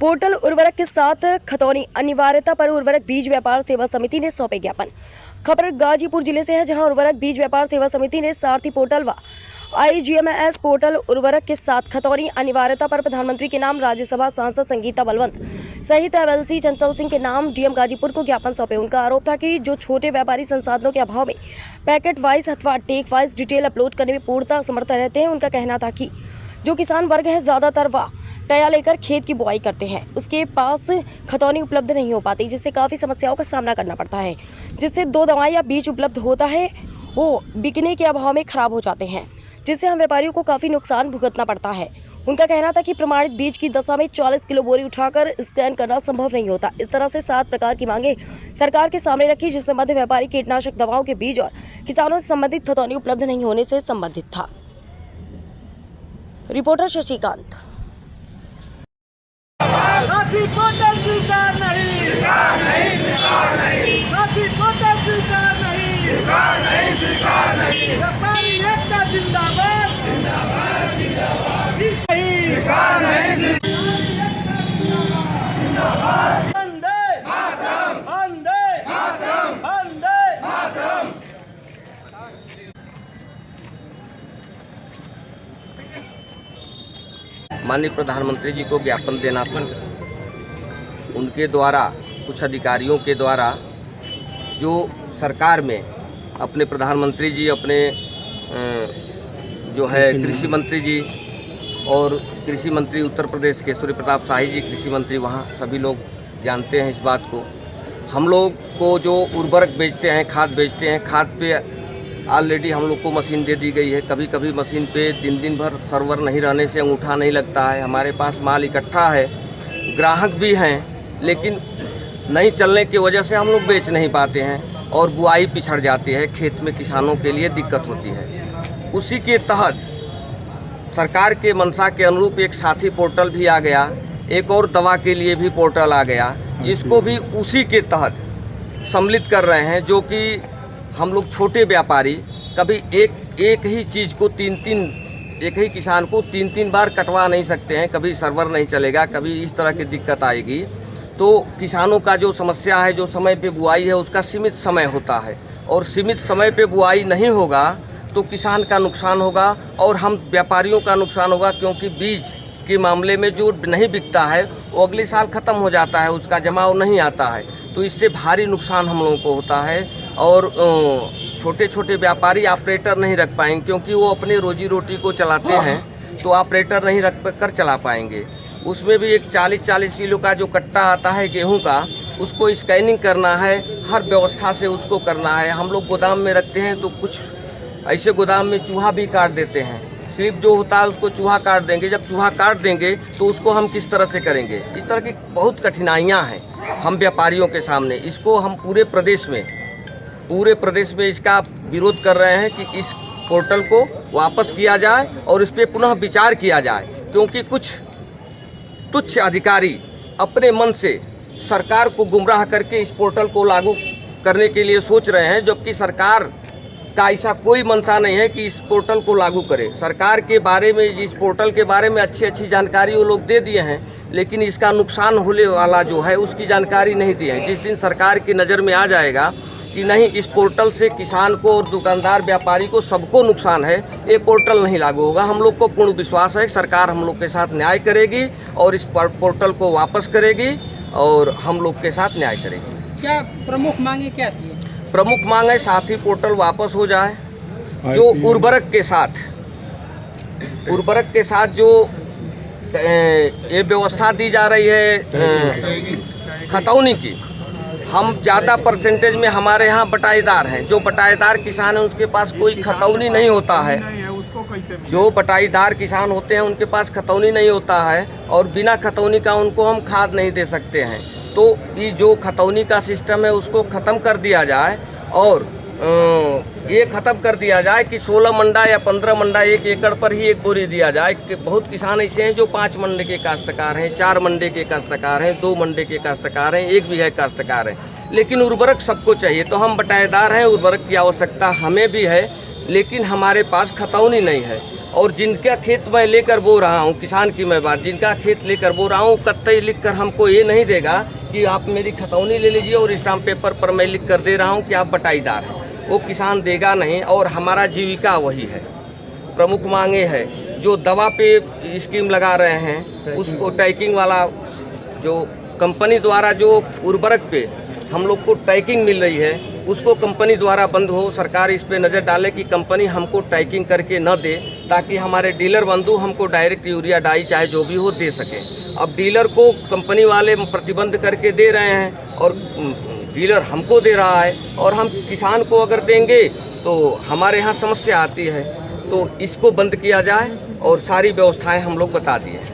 Portal उर्वरक के साथ खतौनी अनिवार्यता पर उर्वरक बीज व्यापार सेवा समिति ने सौंपे ज्ञापन। खबर गाजीपुर जिले से है, जहां उर्वरक बीज व्यापार सेवा समिति ने सारथी पोर्टल व IGMS पोर्टल उर्वरक के साथ खतौनी अनिवार्यता पर प्रधानमंत्री के नाम राज्यसभा सांसद संगीता बलवंत सहित MLC चंचल सिंह के नाम DM गाजीपुर को ज्ञापन सौंपे। उनका आरोप था कि जो छोटे व्यापारी संसाधनों के अभाव में पैकेट वाइज अथवा टेक वाइज डिटेल अपलोड करने में पूर्णतः असमर्थ रहते हैं। उनका कहना था कि जो किसान वर्ग है ज्यादातर वह टया लेकर खेत की बुआई करते हैं, उसके पास खतौनी उपलब्ध नहीं हो पाती, जिससे काफ़ी समस्याओं का सामना करना पड़ता है, जिससे 2 दवाएं या बीज उपलब्ध होता है वो बिकने के अभाव में खराब हो जाते हैं, जिससे हम व्यापारियों को काफ़ी नुकसान भुगतना पड़ता है। उनका कहना था कि प्रमाणित बीज की दशा में 40 किलो बोरी उठाकर स्कैन करना संभव नहीं होता। इस तरह से 7 प्रकार की मांगे सरकार के सामने रखी, जिसमें मध्य व्यापारी कीटनाशक दवाओं के बीज और किसानों से संबंधित खतौनी उपलब्ध नहीं होने से संबंधित था। रिपोर्टर शशिकांत। साथी पोर्टल स्वीकार नहीं, स्वीकार नहीं, स्वीकार नहीं। साथी पोर्टल स्वीकार नहीं, स्वीकार नहीं, स्वीकार नहीं। व्यापारी एकता जिंदाबाद, जिंदाबाद, जिंदाबाद। स्वीकार नहीं, जिंदाबाद। वंदे मातरम, वंदे मातरम, वंदे मातरम। माननीय प्रधानमंत्री जी को ज्ञापन देना था। उनके द्वारा कुछ अधिकारियों के द्वारा जो सरकार में अपने प्रधानमंत्री जी, अपने जो है कृषि मंत्री जी और कृषि मंत्री उत्तर प्रदेश के सूर्य प्रताप शाही जी कृषि मंत्री, वहाँ सभी लोग जानते हैं इस बात को। हम लोग को जो उर्वरक बेचते हैं, खाद बेचते हैं, खाद पे ऑलरेडी हम लोग को मशीन दे दी गई है। कभी कभी मशीन पे दिन भर सर्वर नहीं रहने से अंगूठा नहीं लगता है। हमारे पास माल इकट्ठा है, ग्राहक भी हैं, लेकिन नहीं चलने की वजह से हम लोग बेच नहीं पाते हैं और बुआई पिछड़ जाती है। खेत में किसानों के लिए दिक्कत होती है। उसी के तहत सरकार के मंशा के अनुरूप एक साथी पोर्टल भी आ गया, एक और दवा के लिए भी पोर्टल आ गया। इसको भी उसी के तहत सम्मिलित कर रहे हैं, जो कि हम लोग छोटे व्यापारी कभी एक ही चीज़ को एक ही किसान को 3 बार कटवा नहीं सकते हैं। कभी सर्वर नहीं चलेगा, कभी इस तरह की दिक्कत आएगी। तो किसानों का जो समस्या है, जो समय पे बुआई है उसका सीमित समय होता है, और सीमित समय पे बुआई नहीं होगा तो किसान का नुकसान होगा और हम व्यापारियों का नुकसान होगा, क्योंकि बीज के मामले में जो नहीं बिकता है वो अगले साल ख़त्म हो जाता है, उसका जमाव नहीं आता है। तो इससे भारी नुकसान हम लोगों को होता है और छोटे छोटे व्यापारी ऑपरेटर नहीं रख पाएंगे, क्योंकि वो अपनी रोजी रोटी को चलाते हैं, तो ऑपरेटर नहीं रख कर चला पाएंगे। उसमें भी एक 40-40 किलो का जो कट्टा आता है गेहूं का, उसको स्कैनिंग करना है, हर व्यवस्था से उसको करना है। हम लोग गोदाम में रखते हैं तो कुछ ऐसे गोदाम में चूहा भी काट देते हैं। स्लिप जो होता है उसको चूहा काट देंगे। जब चूहा काट देंगे तो उसको हम किस तरह से करेंगे? इस तरह की बहुत कठिनाइयाँ हैं हम व्यापारियों के सामने। इसको हम पूरे प्रदेश में इसका विरोध कर रहे हैं कि इस पोर्टल को वापस किया जाए और इस पर पुनः विचार किया जाए, क्योंकि कुछ तुच्छ अधिकारी अपने मन से सरकार को गुमराह करके इस पोर्टल को लागू करने के लिए सोच रहे हैं, जबकि सरकार का ऐसा कोई मंशा नहीं है कि इस पोर्टल को लागू करे। सरकार के बारे में, इस पोर्टल के बारे में अच्छी जानकारी वो लोग दे दिए हैं, लेकिन इसका नुकसान होने वाला जो है उसकी जानकारी नहीं दी है। जिस दिन सरकार की नज़र में आ जाएगा कि नहीं, इस पोर्टल से किसान को और दुकानदार व्यापारी को सबको नुकसान है, ये पोर्टल नहीं लागू होगा। हम लोग को पूर्ण विश्वास है कि सरकार हम लोग के साथ न्याय करेगी और इस पोर्टल को वापस करेगी और हम लोग के साथ न्याय करेगी। क्या प्रमुख मांगे क्या थी? प्रमुख मांग है साथी पोर्टल वापस हो जाए, जो उर्वरक के साथ जो ये व्यवस्था दी जा रही है खतौनी की। हम ज़्यादा परसेंटेज में हमारे यहाँ बटाईदार हैं। जो बटाईदार किसान हैं उसके पास कोई खतौनी नहीं होता है। जो बटाईदार किसान होते हैं उनके पास खतौनी नहीं होता है, और बिना खतौनी का उनको हम खाद नहीं दे सकते हैं। तो ये जो खतौनी का सिस्टम है उसको ख़त्म कर दिया जाए, और ये ख़त्म कर दिया जाए कि 16 मंडा या 15 मंडा 1 एकड़ पर ही 1 बोरी दिया जाए। कि बहुत किसान ऐसे हैं जो 5 मंडे के काश्तकार हैं, 4 मंडे के काश्तकार हैं, 2 मंडे के काश्तकार हैं, 1 बीघा काश्तकार हैं, लेकिन उर्वरक सबको चाहिए। तो हम बटाईदार हैं, उर्वरक की आवश्यकता हमें भी है, लेकिन हमारे पास खतौनी नहीं है। और जिनका खेत मैं लेकर बो रहा हूँ, किसान की मैं बात, जिनका खेत लेकर बो रहा हूँ, कतई लिख कर हमको ये नहीं देगा कि आप मेरी खतौनी ले लीजिए और स्टाम्प पेपर पर मैं लिख कर दे रहा हूँ कि आप बटाईदार हैं। वो किसान देगा नहीं और हमारा जीविका वही है। प्रमुख मांगे है जो दवा पे स्कीम लगा रहे हैं उसको टैगिंग वाला, जो कंपनी द्वारा जो उर्वरक पे हम लोग को टैगिंग मिल रही है उसको कंपनी द्वारा बंद हो। सरकार इस पे नज़र डाले कि कंपनी हमको टैगिंग करके न दे, ताकि हमारे डीलर बंधु हमको डायरेक्ट यूरिया डाई चाहे जो भी हो दे सके। अब डीलर को कंपनी वाले प्रतिबंध करके दे रहे हैं और डीलर हमको दे रहा है, और हम किसान को अगर देंगे तो हमारे यहाँ समस्या आती है। तो इसको बंद किया जाए और सारी व्यवस्थाएं हम लोग बता दिए हैं।